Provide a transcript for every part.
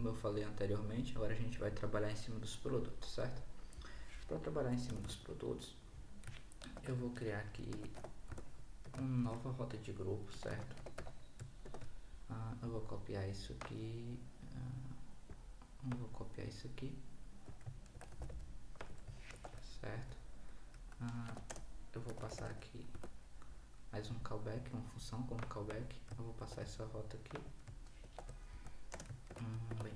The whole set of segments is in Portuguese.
como eu falei anteriormente, agora a gente vai trabalhar em cima dos produtos, certo? Para trabalhar em cima dos produtos, eu vou criar aqui uma nova rota de grupo, certo? Eu vou copiar isso aqui, certo? Eu vou passar aqui mais um callback, uma função como callback. Eu vou passar essa rota aqui. Bem,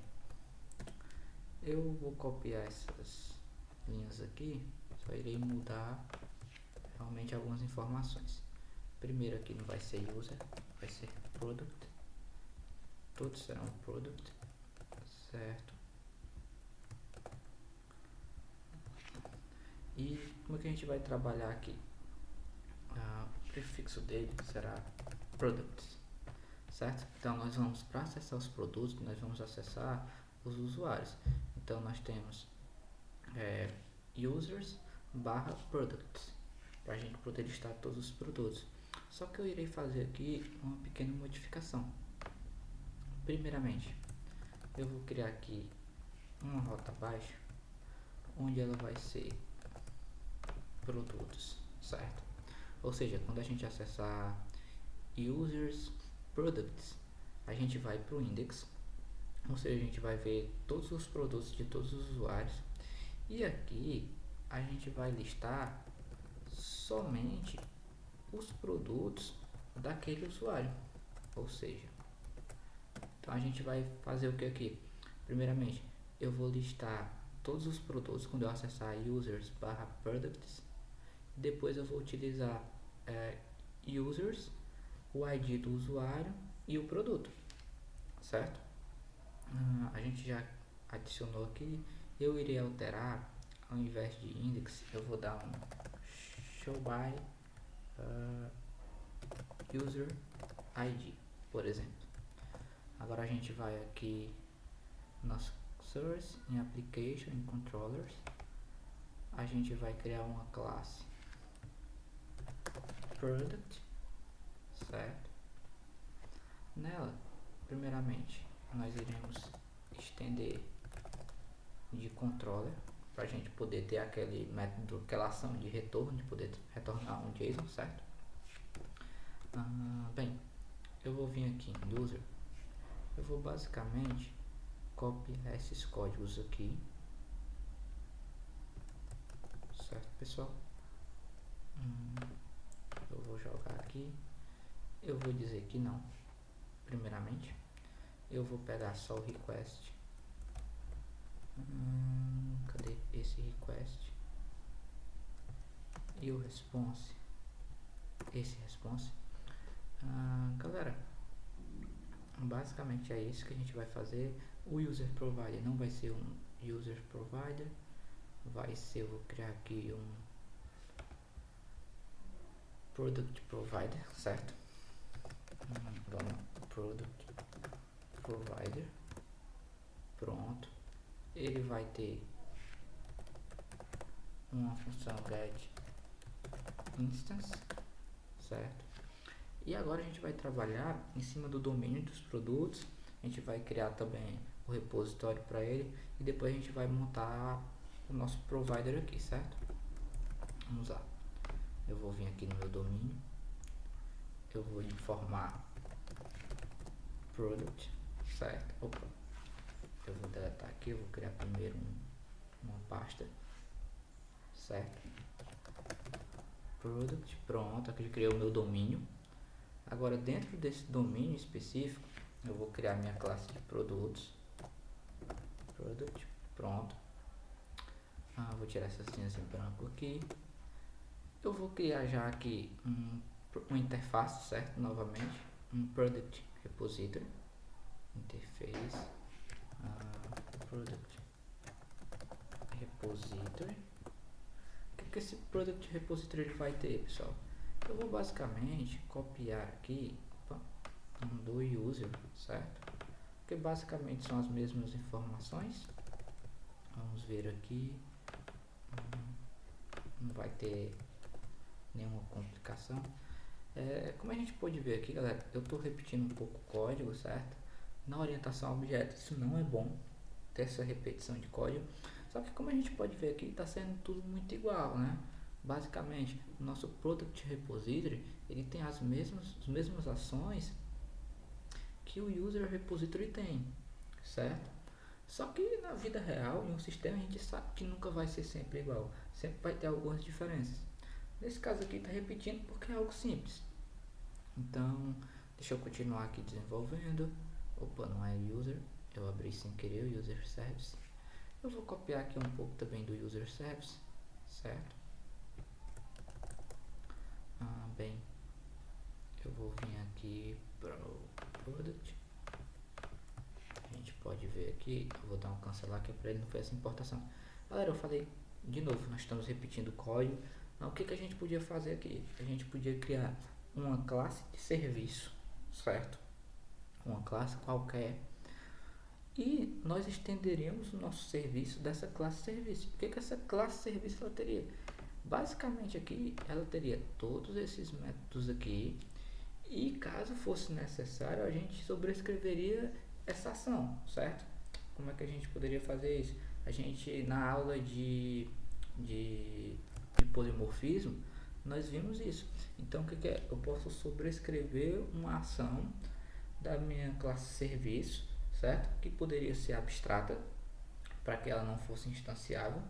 eu vou copiar essas linhas aqui, só irei mudar realmente algumas informações. Primeiro aqui não vai ser user, vai ser product. Todos serão product, certo? E como é que a gente vai trabalhar aqui? O prefixo dele será products, certo? Então nós vamos, para acessar os produtos, nós vamos acessar os usuários. Então nós temos users barra products, para a gente poder listar todos os produtos. Só que eu irei fazer aqui uma pequena modificação. Primeiramente, eu vou criar aqui uma rota abaixo, onde ela vai ser produtos, certo? Ou seja, quando a gente acessar users products, a gente vai para o index, ou seja, a gente vai ver todos os produtos de todos os usuários, e aqui a gente vai listar somente os produtos daquele usuário. Ou seja, então a gente vai fazer o que aqui? Primeiramente, eu vou listar todos os produtos quando eu acessar users barra products. Depois eu vou utilizar users, o ID do usuário e o produto, certo? A gente já adicionou aqui. Eu irei alterar, ao invés de index, eu vou dar um show by user ID, por exemplo. Agora a gente vai aqui nosso source, em application, em controllers. A gente vai criar uma classe product, certo? Nela, primeiramente, nós iremos estender de controller, para a gente poder ter aquele método, aquela ação de retorno, de poder retornar um JSON, certo? Bem, eu vou vir aqui em user, eu vou basicamente copiar esses códigos aqui, certo, pessoal? Eu vou jogar aqui, eu vou dizer que não. Primeiramente, eu vou pegar só o request. Cadê esse request? E o response, esse response. Galera, basicamente é isso que a gente vai fazer. O user provider não vai ser um user provider, vai ser, eu vou criar aqui um product provider, certo? Vamos, product provider, pronto. Ele vai ter uma função get instance, certo? E agora a gente vai trabalhar em cima do domínio dos produtos. A gente vai criar também o repositório para ele e depois a gente vai montar o nosso provider aqui, certo? Vamos lá. Eu vou vir aqui no meu domínio, eu vou informar product, certo? Opa, eu vou deletar aqui, eu vou criar primeiro uma pasta, certo? Product, pronto, aqui eu criei o meu domínio. Agora dentro desse domínio específico, eu vou criar minha classe de produtos, product, pronto. Vou tirar essas linhas em branco aqui. Eu vou criar já aqui uma interface, certo? Novamente, um product repository, interface, product repository. O que esse product repository ele vai ter, pessoal? Eu vou basicamente copiar aqui do user, certo? Que basicamente são as mesmas informações. Vamos ver aqui, não vai ter nenhuma complicação. Como a gente pode ver aqui, galera, eu estou repetindo um pouco o código, certo? na orientação a objetos. Isso não é bom, ter essa repetição de código. Só que como a gente pode ver aqui, está sendo tudo muito igual, né? Basicamente, o nosso Product Repository, ele tem as mesmas ações que o User Repository tem, certo? Só que na vida real, em um sistema, a gente sabe que nunca vai ser sempre igual. Sempre vai ter algumas diferenças. Nesse caso aqui está repetindo porque é algo simples. Então, deixa eu continuar aqui desenvolvendo. Opa, não é user. Eu abri sem querer o user service. Eu vou copiar aqui um pouco também do user service, certo? Bem, eu vou vir aqui para o product. A gente pode ver aqui. Eu vou dar um cancelar aqui para ele não fazer essa importação. Galera, eu falei de novo, nós estamos repetindo o código. Então, o que a gente podia fazer aqui? A gente podia criar uma classe de serviço, certo? Uma classe qualquer. E nós estenderíamos o nosso serviço dessa classe serviço. O que essa classe serviço ela teria? Basicamente aqui ela teria todos esses métodos aqui. E caso fosse necessário, a gente sobrescreveria essa ação, certo? Como é que a gente poderia fazer isso? A gente, na aula de polimorfismo, nós vimos isso. Então, o que é? Eu posso sobrescrever uma ação da minha classe serviço, certo? Que poderia ser abstrata, para que ela não fosse instanciável.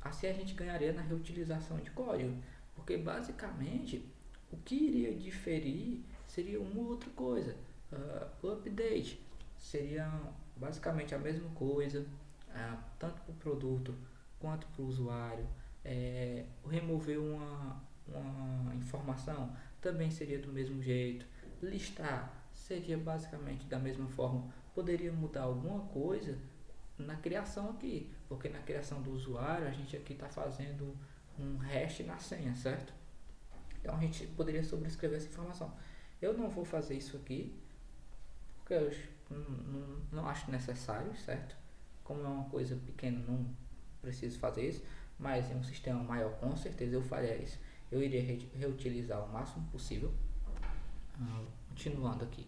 Assim a gente ganharia na reutilização de código, porque basicamente o que iria diferir seria uma ou outra coisa. O update seria basicamente a mesma coisa, tanto para o produto quanto para o usuário. Remover uma informação também seria do mesmo jeito. Listar seria basicamente da mesma forma. Poderia mudar alguma coisa na criação aqui, porque na criação do usuário a gente aqui está fazendo um hash na senha, certo? Então a gente poderia sobrescrever essa informação. Eu não vou fazer isso aqui, porque eu não acho necessário, certo? Como é uma coisa pequena, não preciso fazer isso, mas em um sistema maior, com certeza eu faria isso. Eu iria reutilizar o máximo possível. Continuando aqui.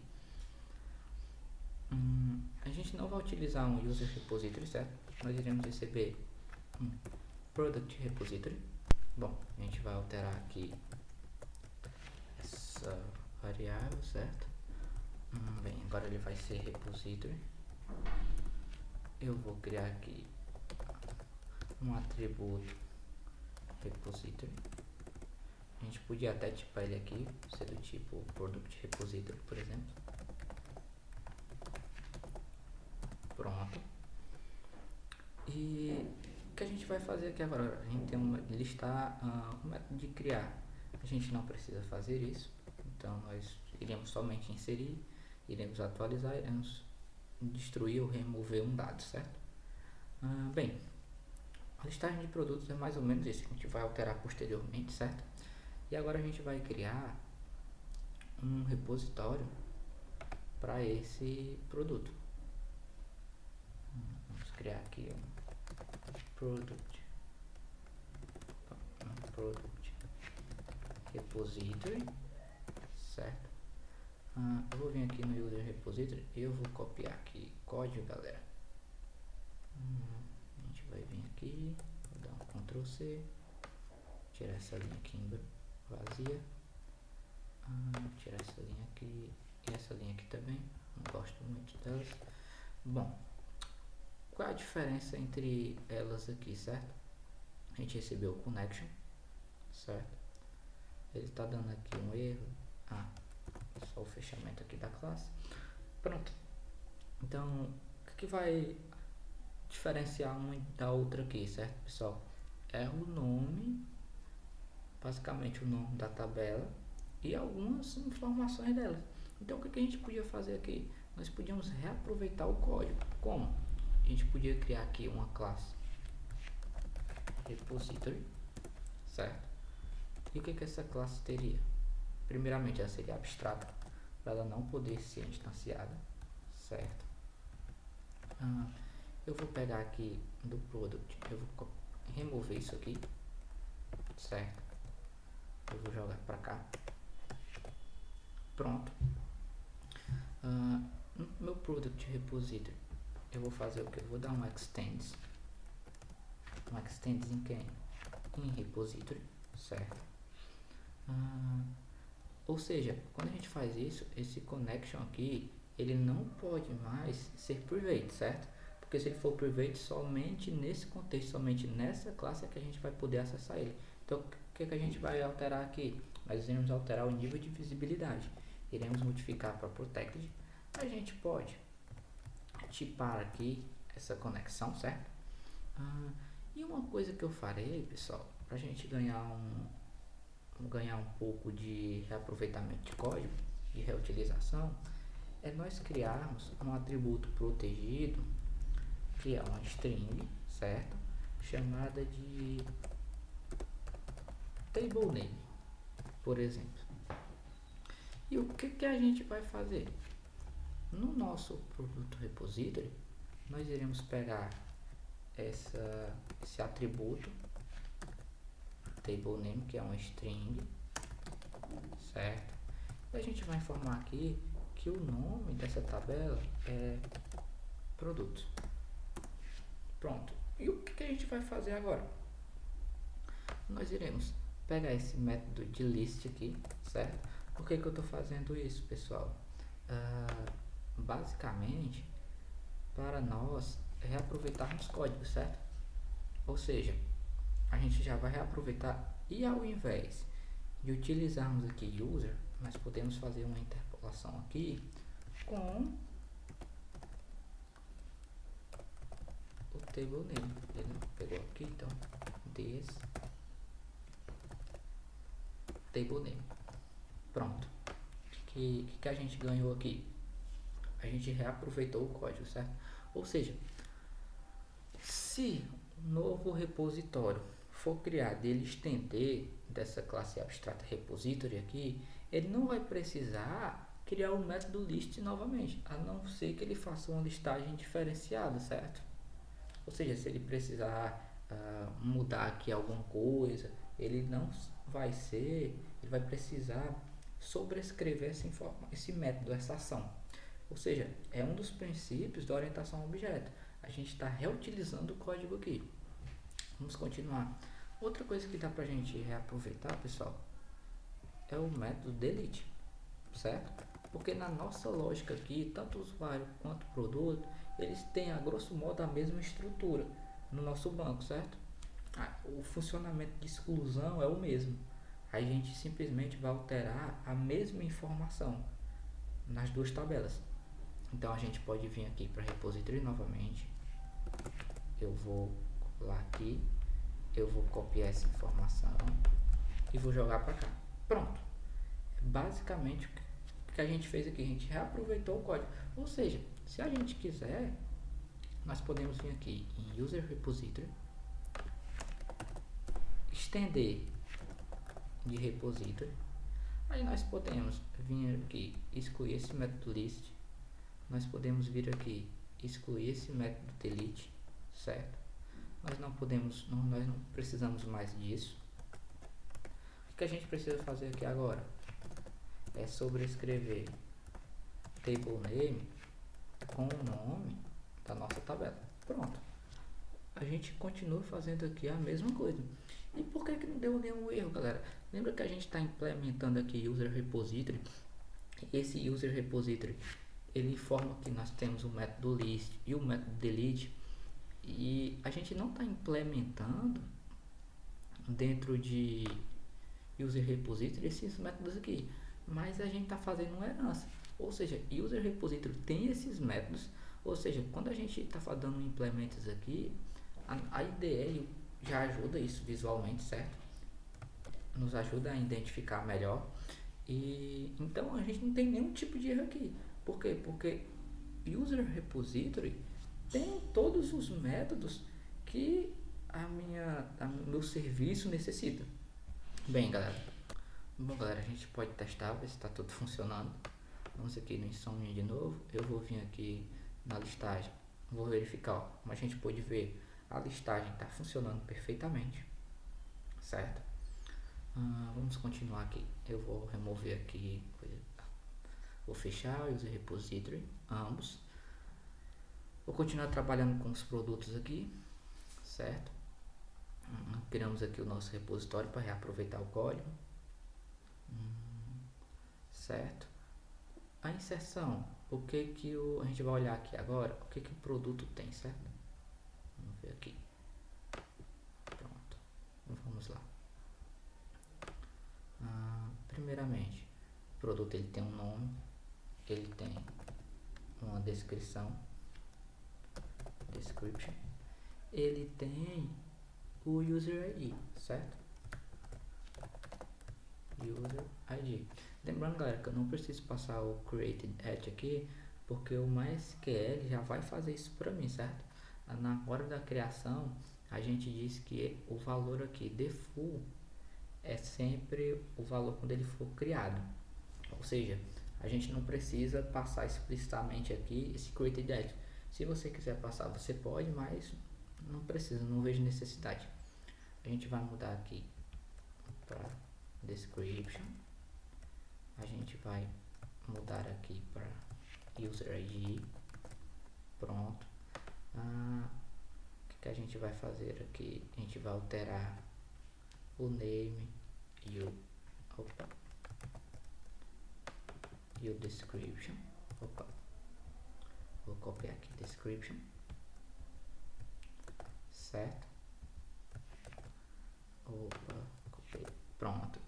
A gente não vai utilizar um user repository, certo? Nós iremos receber um product repository. Bom, a gente vai alterar aqui essa variável, certo? Bem, agora ele vai ser repository. Eu vou criar aqui um atributo repository. A gente podia até tipar ele aqui, ser do tipo product repository, por exemplo. Pronto. E o que a gente vai fazer aqui agora? A gente tem uma listar um método de criar. A gente não precisa fazer isso, então nós iremos somente inserir, iremos atualizar, iremos destruir ou remover um dado, certo? Bem, a listagem de produtos é mais ou menos isso, a gente vai alterar posteriormente, certo? E agora a gente vai criar um repositório para esse produto. Vamos criar aqui um product repository, certo? Eu vou vir aqui no user repository e eu vou copiar aqui código, galera. A gente vai vir aqui, vou dar um Ctrl C, tirar essa linha aqui vazia, tirar essa linha aqui e essa linha aqui também, não gosto muito delas. Bom, qual é a diferença entre elas aqui, certo? A gente recebeu o connection, certo? Ele está dando aqui um erro. Só o fechamento aqui da classe. Pronto. Então, o que vai diferenciar uma da outra aqui, certo, pessoal? É o nome, basicamente o nome da tabela e algumas informações dela. Então, o que a gente podia fazer aqui? Nós podíamos reaproveitar o código. Como? A gente podia criar aqui uma classe repository, certo? E o que essa classe teria? Primeiramente, ela seria abstrata, para ela não poder ser instanciada, certo? Eu vou pegar aqui do product, eu vou remover isso aqui, certo? Eu vou jogar para cá. Pronto. No meu product repository, eu vou fazer o que? Eu vou dar um extends em quem? Em repository, certo? Ou seja, quando a gente faz isso, esse connection aqui, ele não pode mais ser private, certo? Porque se ele for private, somente nesse contexto, somente nessa classe é que a gente vai poder acessar ele. Então, o que a gente vai alterar aqui? Nós iremos alterar o nível de visibilidade. Iremos modificar para protected. A gente pode tipar aqui essa conexão, certo? E uma coisa que eu farei, pessoal, para a gente ganhar um pouco de reaproveitamento de código e reutilização, é nós criarmos um atributo protegido, que é uma string, certo? Chamada de table name, por exemplo. E o que a gente vai fazer? No nosso produto repository, nós iremos pegar esse atributo table name, que é uma string, certo? E a gente vai informar aqui que o nome dessa tabela é produto. Pronto. E o que a gente vai fazer agora? Nós iremos pegar esse método de list aqui, certo? Por que eu estou fazendo isso, pessoal? Basicamente, para nós reaproveitarmos códigos, certo? Ou seja, a gente já vai reaproveitar e ao invés de utilizarmos aqui user, nós podemos fazer uma interpolação aqui com o table name. Ele pegou aqui, então this table name. Pronto. Que a gente ganhou aqui? A gente reaproveitou o código, certo? Ou seja, se um novo repositório for criado e ele estender dessa classe abstrata repository aqui, ele não vai precisar criar o método list novamente, a não ser que ele faça uma listagem diferenciada, certo? Ou seja, se ele precisar mudar aqui alguma coisa, ele não vai ser, ele vai precisar sobrescrever esse método, essa ação. Ou seja, é um dos princípios da orientação a objeto. A gente está reutilizando o código aqui. Vamos continuar. Outra coisa que dá para a gente reaproveitar, pessoal, é o método delete, certo? Porque na nossa lógica aqui, tanto o usuário quanto o produto, eles têm a grosso modo a mesma estrutura no nosso banco, certo? O funcionamento de exclusão é o mesmo. A gente simplesmente vai alterar a mesma informação nas duas tabelas. Então a gente pode vir aqui para repository novamente. Eu vou lá aqui, eu vou copiar essa informação e vou jogar para cá. Pronto. Basicamente o que a gente fez aqui, a gente reaproveitou o código. Ou seja, se a gente quiser, nós podemos vir aqui em user repository, estender de repository. Aí nós podemos vir aqui, excluir esse método list. Nós podemos vir aqui, excluir esse método delete, certo? Nós não precisamos mais disso. O que a gente precisa fazer aqui agora é sobrescrever table name com o nome da nossa tabela. Pronto. A gente continua fazendo aqui a mesma coisa. E por que não deu nenhum erro, galera? Lembra que a gente está implementando aqui user repository? Esse user repository, ele informa que nós temos o método list e o método delete, e a gente não está implementando dentro de user repository esses métodos aqui, mas a gente está fazendo uma herança. Ou seja, user repository tem esses métodos. Ou seja, quando a gente está dando implementos aqui, a IDE já ajuda isso visualmente, certo? Nos ajuda a identificar melhor. E então a gente não tem nenhum tipo de erro aqui. Por quê? Porque user repository tem todos os métodos que meu serviço necessita. Bem, galera. A gente pode testar, ver se está tudo funcionando. Vamos aqui no Insomnia de novo. Eu vou vir aqui na listagem. Vou verificar, ó. Como a gente pode ver, a listagem está funcionando perfeitamente, certo? Vamos continuar aqui. Eu vou remover aqui. Vou fechar User Repository, ambos. Vou continuar trabalhando com os produtos aqui, certo? Criamos aqui o nosso repositório para reaproveitar o código, certo? A inserção, o que que a gente vai olhar aqui agora, o que que o produto tem, certo? Vamos ver aqui. Pronto, vamos lá. Primeiramente, o produto ele tem um nome, ele tem uma description, ele tem o user ID, certo? User ID. Lembrando, galera, que eu não preciso passar o created at aqui, porque o MySQL já vai fazer isso para mim, certo? Na hora da criação, a gente diz que o valor aqui default é sempre o valor quando ele for criado. Ou seja, a gente não precisa passar explicitamente aqui esse created at. Se você quiser passar, você pode, mas não precisa, não vejo necessidade. A gente vai mudar aqui para description. A gente vai mudar aqui para user ID. Pronto. O que a gente vai fazer aqui? A gente vai alterar o name e o description. Vou copiar aqui description, certo? Copiei. Pronto.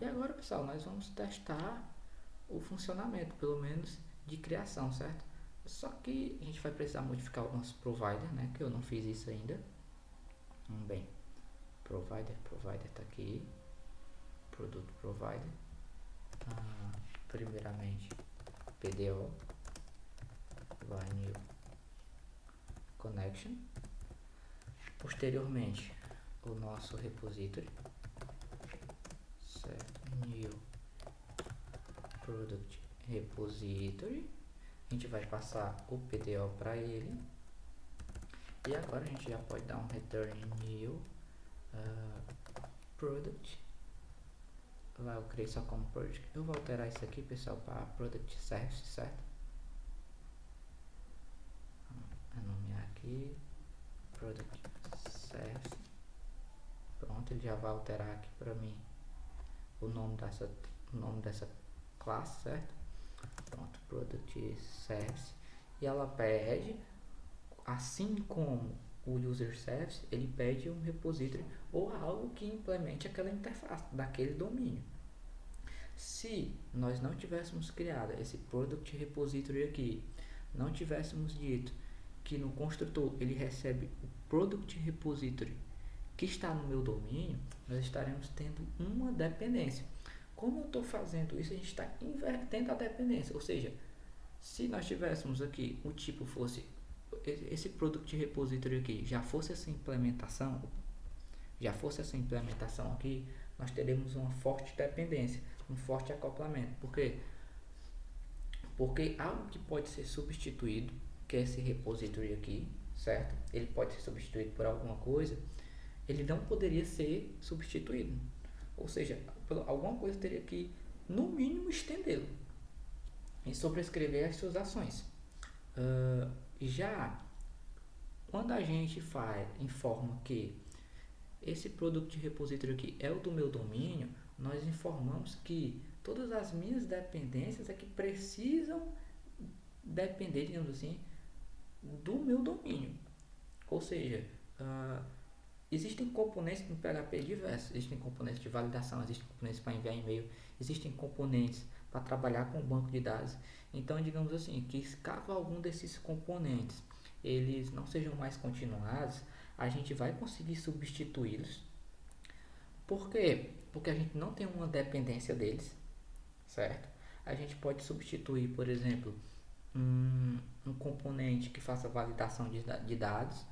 E agora, pessoal, nós vamos testar o funcionamento, pelo menos de criação, certo? Só que a gente vai precisar modificar o nosso provider, né? Que eu não fiz isso ainda. Bem, provider tá aqui, produto provider. Primeiramente, PDO, vai new connection. Posteriormente, o nosso repository, certo? New product repository. A gente vai passar o PDO para ele. E agora a gente já pode dar um return new product. Lá eu criei só como product. Eu vou alterar isso aqui, pessoal, para product service, certo? Vou nomear aqui product service. Pronto, ele já vai alterar aqui para mim o nome dessa classe, certo? Pronto, product service. E ela pede, assim como o user service, ele pede um repository ou algo que implemente aquela interface daquele domínio. Se nós não tivéssemos criado esse product repository aqui, não tivéssemos dito que no construtor ele recebe o product repository que está no meu domínio, nós estaremos tendo uma dependência. Como eu estou fazendo isso, a gente está invertendo a dependência, ou seja, se nós tivéssemos aqui o tipo fosse esse product repository aqui, já fosse essa implementação aqui, nós teremos uma forte dependência, um forte acoplamento. Por quê? Porque algo que pode ser substituído, que é esse repository aqui, certo? Ele pode ser substituído por alguma coisa, ele não poderia ser substituído. Ou seja, alguma coisa teria que, no mínimo, estendê-lo e sobrescrever as suas ações. Já quando a gente informa que esse product repository aqui é o do meu domínio, nós informamos que todas as minhas dependências é que precisam depender, digamos assim, do meu domínio. Ou seja, existem componentes no PHP diversos, existem componentes de validação, existem componentes para enviar e-mail, existem componentes para trabalhar com o banco de dados. Então, digamos assim, que caso algum desses componentes eles não sejam mais continuados, a gente vai conseguir substituí-los. Por quê? Porque a gente não tem uma dependência deles, certo? A gente pode substituir, por exemplo, um componente que faça validação de dados.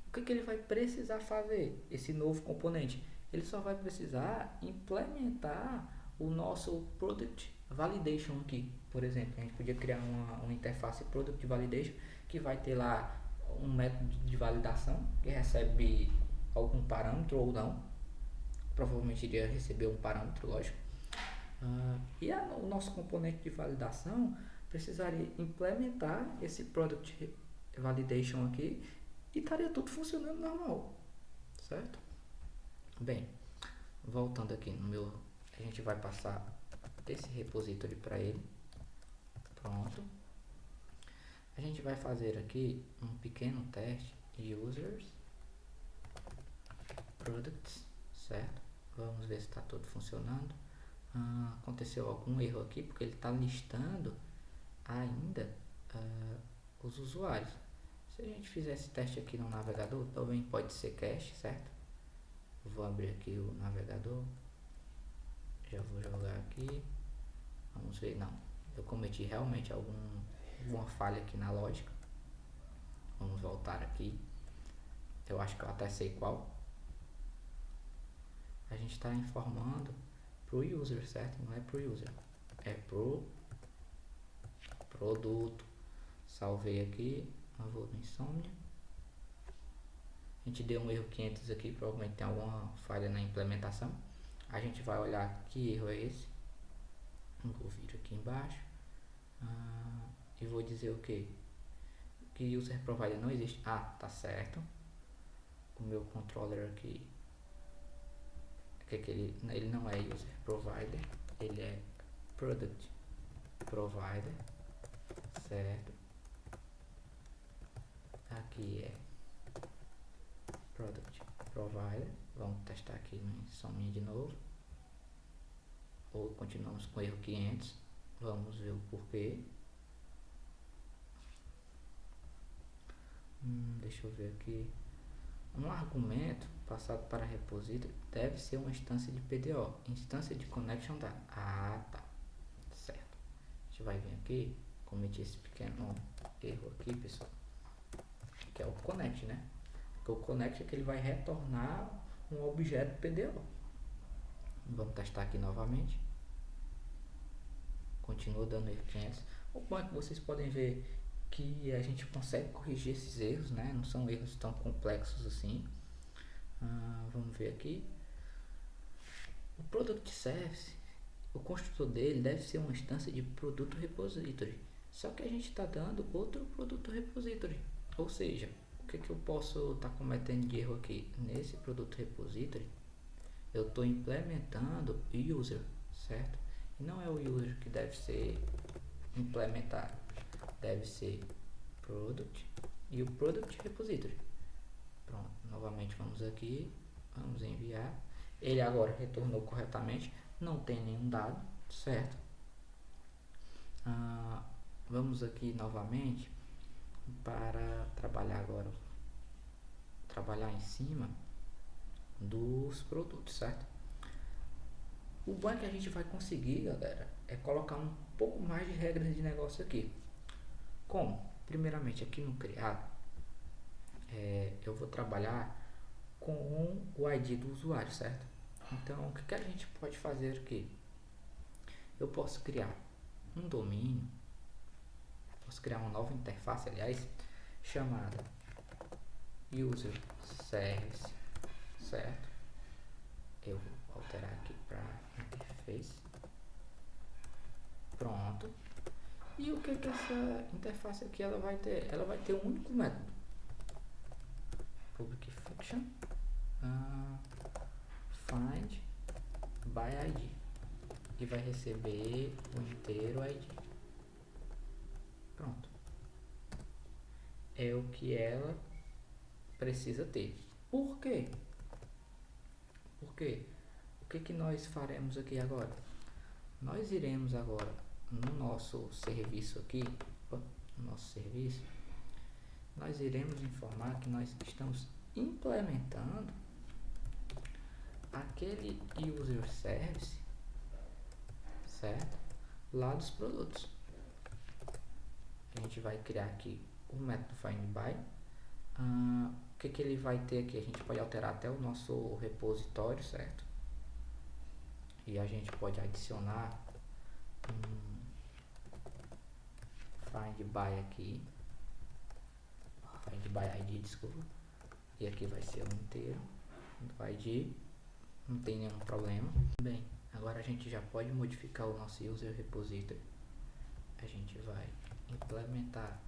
O que ele vai precisar fazer? Esse novo componente, ele só vai precisar implementar o nosso Product Validation aqui. Por exemplo, a gente podia criar uma interface Product Validation que vai ter lá um método de validação que recebe algum parâmetro ou não. Provavelmente iria receber um parâmetro, lógico. O nosso componente de validação precisaria implementar esse Product Validation aqui e estaria tudo funcionando normal, certo? Bem, voltando aqui no meu, a gente vai passar esse repository para ele. Pronto. A gente vai fazer aqui um pequeno teste users products, certo? Vamos ver se está tudo funcionando. Aconteceu algum erro aqui porque ele está listando ainda os usuários. Se a gente fizer esse teste aqui no navegador, também pode ser cache, certo? Vou abrir aqui o navegador, já vou jogar aqui, vamos ver. Não, eu cometi realmente alguma falha aqui na lógica. Vamos voltar aqui, eu acho que eu até sei qual. A gente está informando pro user, certo? Não é pro user, é pro produto. Salvei aqui, eu vou no Insomnia. A gente deu um erro 500 aqui, provavelmente tem alguma falha na implementação. A gente vai olhar que erro é esse. Vou vir aqui embaixo e vou dizer o que? Que user provider não existe. Tá certo. O meu controller aqui, ele não é user provider, ele é product provider, certo? Aqui é product provider. Vamos testar aqui no Insomnia de novo. Ou continuamos com erro 500. Vamos ver o porquê. Deixa eu ver aqui. Um argumento passado para repository deve ser uma instância de PDO, instância de connection data. Tá, certo. A gente vai vir aqui, cometi esse pequeno erro aqui, pessoal, que é o connect, né? Porque o connect é que ele vai retornar um objeto PDO. Vamos testar aqui novamente. Continua dando erro 500. O bom é que vocês podem ver que a gente consegue corrigir esses erros, né? Não são erros tão complexos assim. Vamos ver aqui. O Product Service, o construtor dele deve ser uma instância de produto repository. Só que a gente está dando outro produto repository. Ou seja, o que eu posso estar cometendo de erro aqui? Nesse produto repository, eu estou implementando user, certo? E não é o user que deve ser implementado. Deve ser product e o product repository. Pronto, novamente vamos aqui, vamos enviar. Ele agora retornou corretamente, não tem nenhum dado, certo? Vamos aqui novamente para trabalhar agora, trabalhar em cima dos produtos, certo? O bom é que a gente vai conseguir, galera, é colocar um pouco mais de regras de negócio aqui. Como? Primeiramente, aqui no criado, eu vou trabalhar com o ID do usuário, certo? Então, o que a gente pode fazer aqui? Eu posso criar um domínio, posso criar uma nova interface, aliás, chamada user service, certo? Eu vou alterar aqui para interface. Pronto. E o que essa interface aqui ela vai ter? Ela vai ter um único método, public function find by id, e vai receber o inteiro id. Pronto. É o que ela precisa ter. Por quê? Porque o que nós faremos aqui agora? Nós iremos agora no nosso serviço aqui, nós iremos informar que nós estamos implementando aquele user service, certo? Lá dos produtos. A gente vai criar aqui o método findBy. O que ele vai ter aqui? A gente pode alterar até o nosso repositório, certo? E a gente pode adicionar findBy aqui, findBy ID, desculpa, e aqui vai ser o inteiro do ID, não tem nenhum problema. Bem, Agora a gente já pode modificar o nosso user repository. A gente vai implementar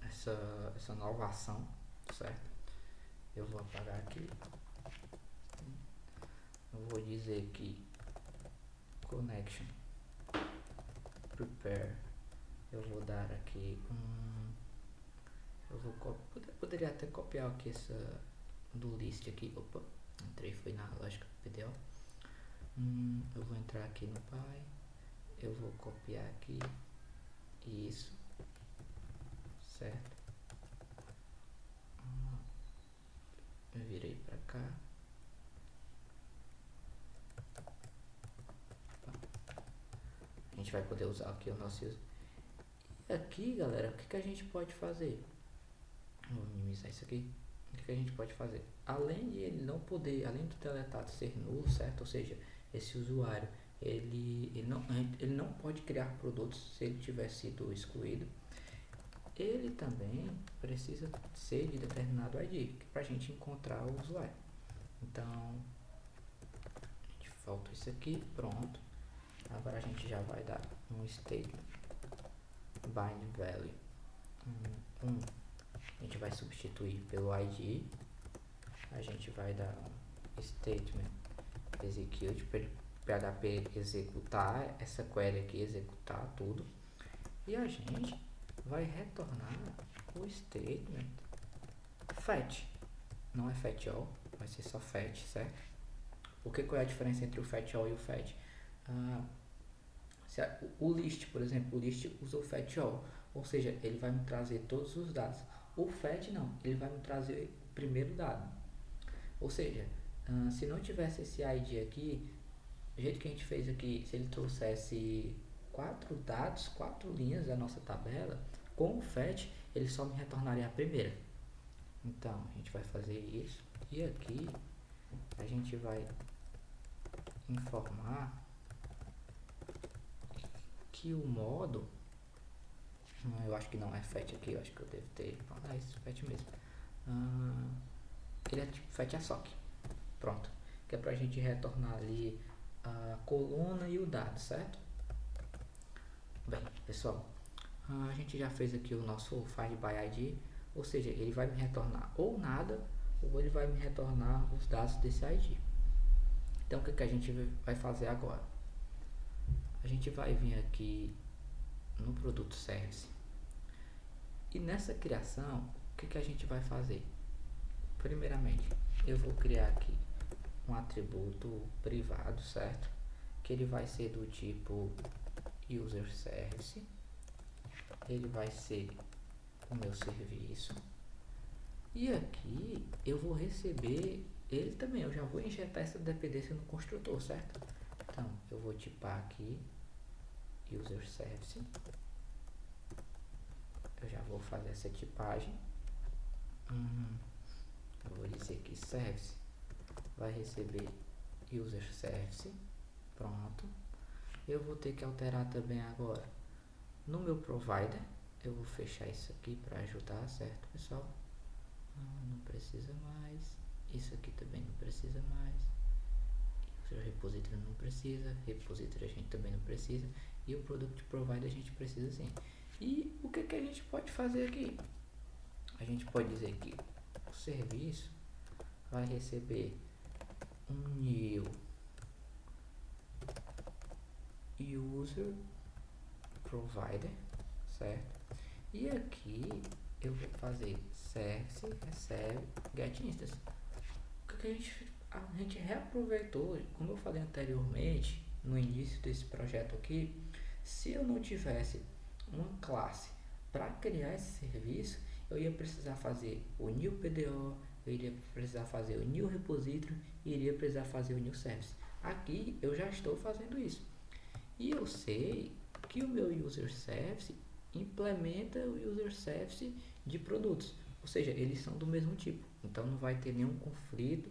essa nova ação, certo? Eu vou apagar aqui. Eu vou dizer que connection prepare. Eu vou dar aqui eu vou poderia até copiar aqui essa do list aqui. Opa, entrei, foi na lógica PDO. Eu vou entrar aqui no Py. Eu vou copiar aqui isso, certo? Eu virei pra cá. A gente vai poder usar aqui o nosso user. E aqui, galera, o que a gente pode fazer? Vou minimizar isso aqui. O que a gente pode fazer? Além de ele não poder, além do teletato ser nulo, certo? Ou seja, esse usuário ele não pode criar produtos se ele tiver sido excluído. Ele também precisa ser de determinado ID para a gente encontrar o usuário. Então, a gente falta isso aqui, pronto. Agora a gente já vai dar um statement bind value 1. A gente vai substituir pelo ID. A gente vai dar um statement execute para PHP executar essa query aqui, executar tudo. E a gente vai retornar o statement fetch. Não é fetch all, vai ser só fetch, certo? Porque qual é a diferença entre o fetch all e o fetch? O list, por exemplo, o list usa o fetch all, ou seja, ele vai me trazer todos os dados. O fetch não, ele vai me trazer o primeiro dado. Ou seja, se não tivesse esse ID aqui, do jeito que a gente fez aqui, se ele trouxesse 4 dados, 4 linhas da nossa tabela, com o fetch ele só me retornaria a primeira. Então a gente vai fazer isso, e aqui a gente vai informar que o modo, eu acho que não é fetch aqui, eu acho que eu devo ter, é isso, fetch mesmo. Ele é tipo fetch assoc, pronto, que é pra gente retornar ali a coluna e o dado, certo? Bem, pessoal, a gente já fez aqui o nosso find by ID, ou seja, ele vai me retornar ou nada, ou ele vai me retornar os dados desse ID. Então o que a gente vai fazer agora? A gente vai vir aqui no produto service, e nessa criação, o que a gente vai fazer? Primeiramente, eu vou criar aqui um atributo privado, certo? Que ele vai ser do tipo user service. Ele vai ser o meu serviço. E aqui eu vou receber ele também. Eu já vou injetar essa dependência no construtor, certo? Então eu vou tipar aqui user service. Eu já vou fazer essa tipagem. Eu vou dizer que service vai receber user service. Pronto. Eu vou ter que alterar também agora no meu provider. Eu vou fechar isso aqui para ajudar, certo, pessoal? Não precisa mais. Isso aqui também não precisa mais. User repository não precisa. Repository a gente também não precisa. E o product provider a gente precisa sim. E o que a gente pode fazer aqui? A gente pode dizer que o serviço vai receber um new user provider, certo? E aqui eu vou fazer service recebe get instance. O que a gente reaproveitou, como eu falei anteriormente no início desse projeto aqui, se eu não tivesse uma classe para criar esse serviço, eu ia precisar fazer o new PDO, eu iria precisar fazer o new repository e iria precisar fazer o new service. Aqui eu já estou fazendo isso. E eu sei que o meu user service implementa o user service de produtos, ou seja, eles são do mesmo tipo, então não vai ter nenhum conflito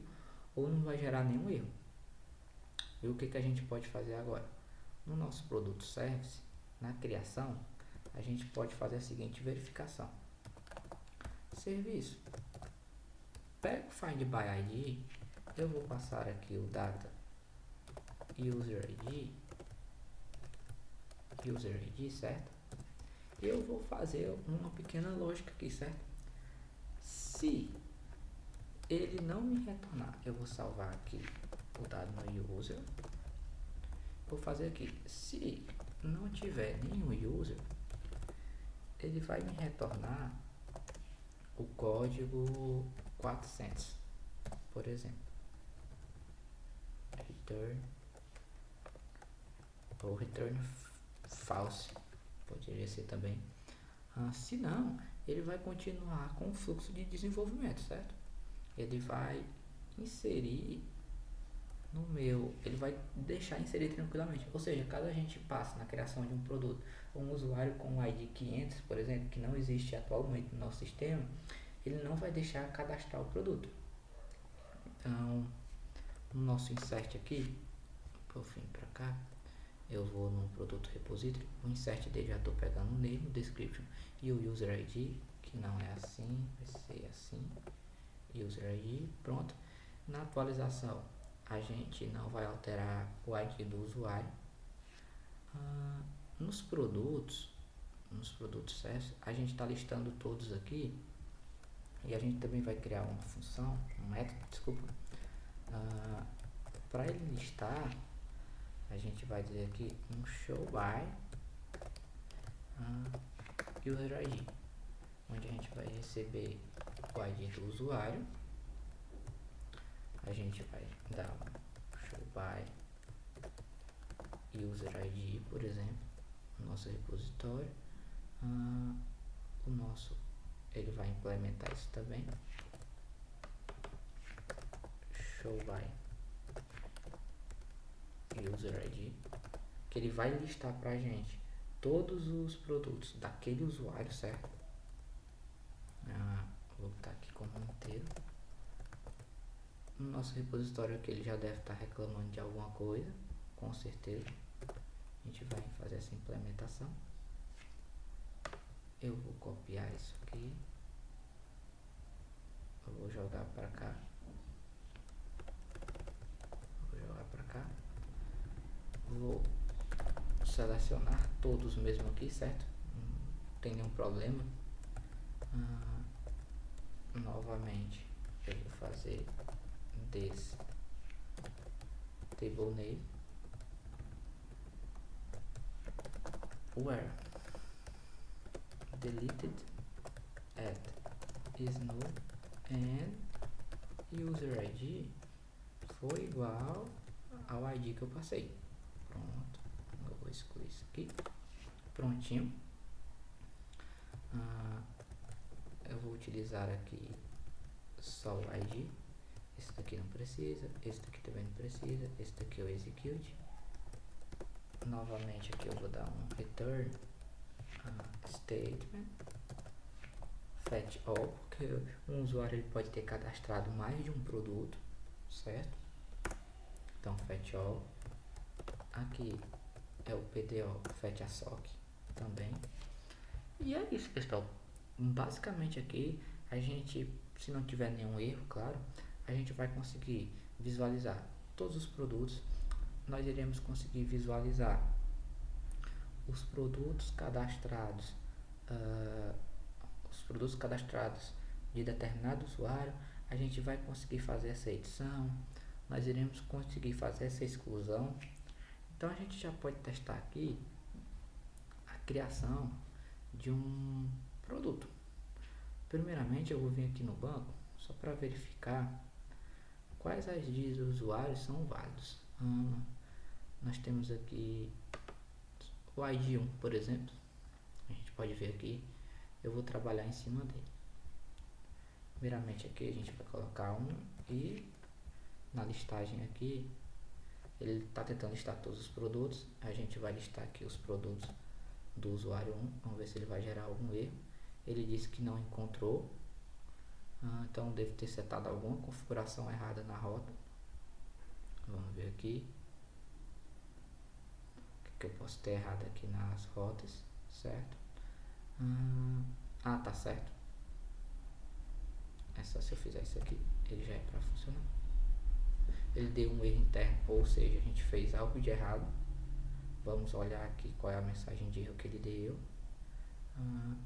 ou não vai gerar nenhum erro. E o que a gente pode fazer agora? No nosso produto service, na criação, a gente pode fazer a seguinte verificação: serviço, pego o find by ID, eu vou passar aqui o data user ID, certo? Eu vou fazer uma pequena lógica aqui, certo? Se ele não me retornar, eu vou salvar aqui o dado no user. Vou fazer aqui, se não tiver nenhum user, ele vai me retornar o código 400, por exemplo. Return ou return false, poderia ser também. Se não, ele vai continuar com o fluxo de desenvolvimento, certo? Ele vai inserir no meu, ele vai deixar inserir tranquilamente. Ou seja, caso a gente passe na criação de um produto, um usuário com o ID 500, por exemplo, que não existe atualmente no nosso sistema, ele não vai deixar cadastrar o produto. Então, no nosso insert aqui, por fim para cá, eu vou no produto repository, o insert dele já estou pegando o name, description e o user ID, que não é assim, vai ser assim, user ID, pronto. Na atualização, a gente não vai alterar o ID do usuário. Nos produtos SES, a gente está listando todos aqui, e a gente também vai criar uma função, um método, desculpa, para ele listar. A gente vai dizer aqui um show by user ID, onde a gente vai receber o ID do usuário. A gente vai dar um show by user ID, por exemplo, no nosso repositório. Ele vai implementar isso também. Show by user ID, que ele vai listar pra gente todos os produtos daquele usuário, certo? Vou botar aqui como inteiro. No nosso repositório aqui ele já deve estar reclamando de alguma coisa, com certeza. A gente vai fazer essa implementação. Eu vou copiar isso aqui, eu vou jogar para cá, vou selecionar todos mesmo aqui, certo? Não tem nenhum problema. Novamente eu vou fazer this table name where deleted at is null and user ID foi igual ao ID que eu passei. Pronto, eu vou excluir isso aqui. Prontinho. Eu vou utilizar aqui só o ID. Esse daqui não precisa, esse daqui também não precisa, esse daqui eu execute. Novamente aqui eu vou dar um return statement fetch all, porque um usuário ele pode ter cadastrado mais de um produto, certo? Então fetch all. Aqui é o PDO fetch a sock também. E é isso, pessoal. Basicamente aqui a gente, se não tiver nenhum erro, claro, a gente vai conseguir visualizar todos os produtos. Nós iremos conseguir visualizar os produtos cadastrados, de determinado usuário. A gente vai conseguir fazer essa edição, nós iremos conseguir fazer essa exclusão. Então a gente já pode testar aqui a criação de um produto. Primeiramente eu vou vir aqui no banco só para verificar quais IDs dos usuários são válidos. Nós temos aqui o ID 1, por exemplo. A gente pode ver aqui. Eu vou trabalhar em cima dele. Primeiramente aqui a gente vai colocar um e na listagem aqui ele está tentando listar todos os produtos. A gente vai listar aqui os produtos do usuário 1. Vamos ver se ele vai gerar algum erro. Ele disse que não encontrou. Então deve ter setado alguma configuração errada na rota. Vamos ver aqui. O que eu posso ter errado aqui nas rotas, certo? Tá certo. É só se eu fizer isso aqui, ele já é para funcionar. ele deu um erro interno, ou seja, a gente fez algo de errado. Vamos olhar aqui qual é a mensagem de erro que ele deu.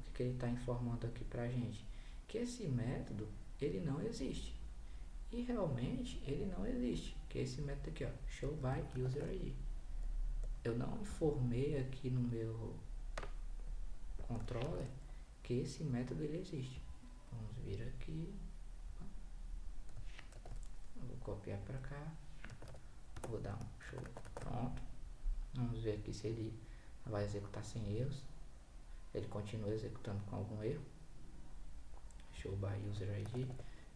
O que ele está informando aqui pra gente? Que esse método, ele não existe. E realmente ele não existe. Que é esse método aqui, ó, show by user ID. Eu não informei aqui no meu controller que esse método ele existe. Vamos vir aqui. Vou copiar para cá. Vou dar um show. Pronto. Vamos ver aqui se ele vai executar sem erros. Ele continua executando com algum erro. Show by user ID.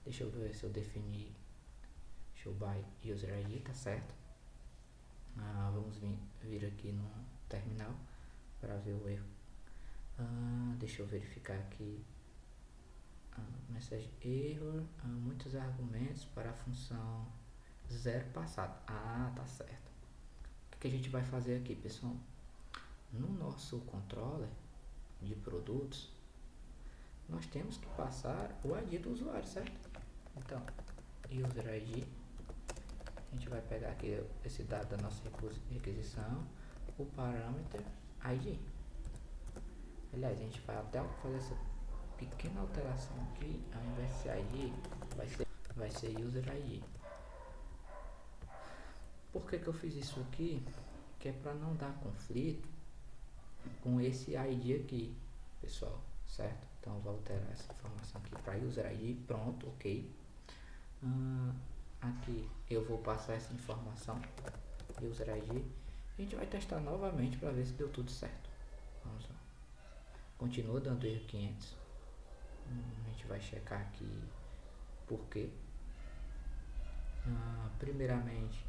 Deixa eu ver se eu definir show by user ID, tá certo. Vamos vir aqui no terminal para ver o erro. Deixa eu verificar aqui. Mensagem error, muitos argumentos para a função zero passado. Tá certo. O que a gente vai fazer aqui, pessoal? No nosso controller de produtos, nós temos que passar o ID do usuário, certo? Então, user ID, a gente vai pegar aqui esse dado da nossa requisição, o parâmetro ID. Aliás, a gente vai até fazer essa pequena alteração aqui, ao invés de ser ID, vai ser user ID. Por que eu fiz isso aqui? Que é para não dar conflito com esse ID aqui, pessoal, certo? Então vou alterar essa informação aqui para user ID, pronto, ok. Aqui eu vou passar essa informação user ID. A gente vai testar novamente para ver se deu tudo certo. Vamos lá. Continua dando erro 500. A gente vai checar aqui por quê. Primeiramente,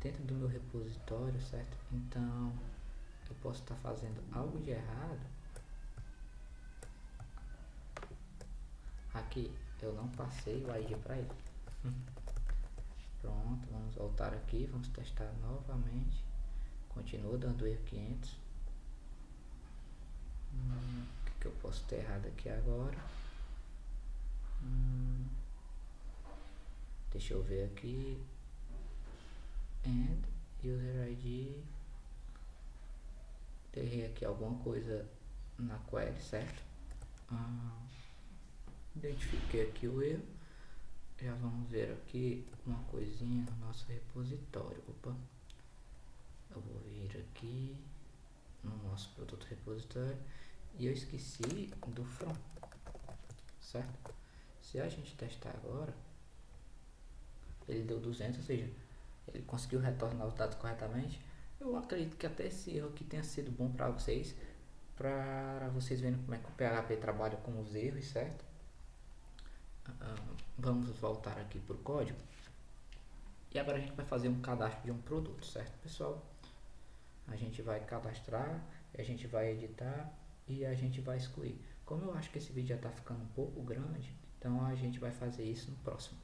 dentro do meu repositório, certo? Então eu posso estar fazendo algo de errado. Aqui eu não passei o ID para ele. Pronto, vamos voltar aqui, vamos testar novamente. Continua dando erro 500. O que eu posso ter errado aqui agora? Deixa eu ver aqui. And user ID. Errei aqui alguma coisa na query, certo? Identifiquei aqui o erro. Já vamos ver aqui uma coisinha no nosso repositório. Opa, eu vou vir aqui no nosso produto repositório e eu esqueci do from, certo? Se a gente testar agora, ele deu 200, ou seja, ele conseguiu retornar os dados corretamente. Eu acredito que até esse erro aqui tenha sido bom para vocês verem como é que o PHP trabalha com os erros, certo? Vamos voltar aqui para o código. E agora a gente vai fazer um cadastro de um produto, certo, pessoal? A gente vai cadastrar, a gente vai editar e a gente vai excluir. Como eu acho que esse vídeo já está ficando um pouco grande, então a gente vai fazer isso no próximo.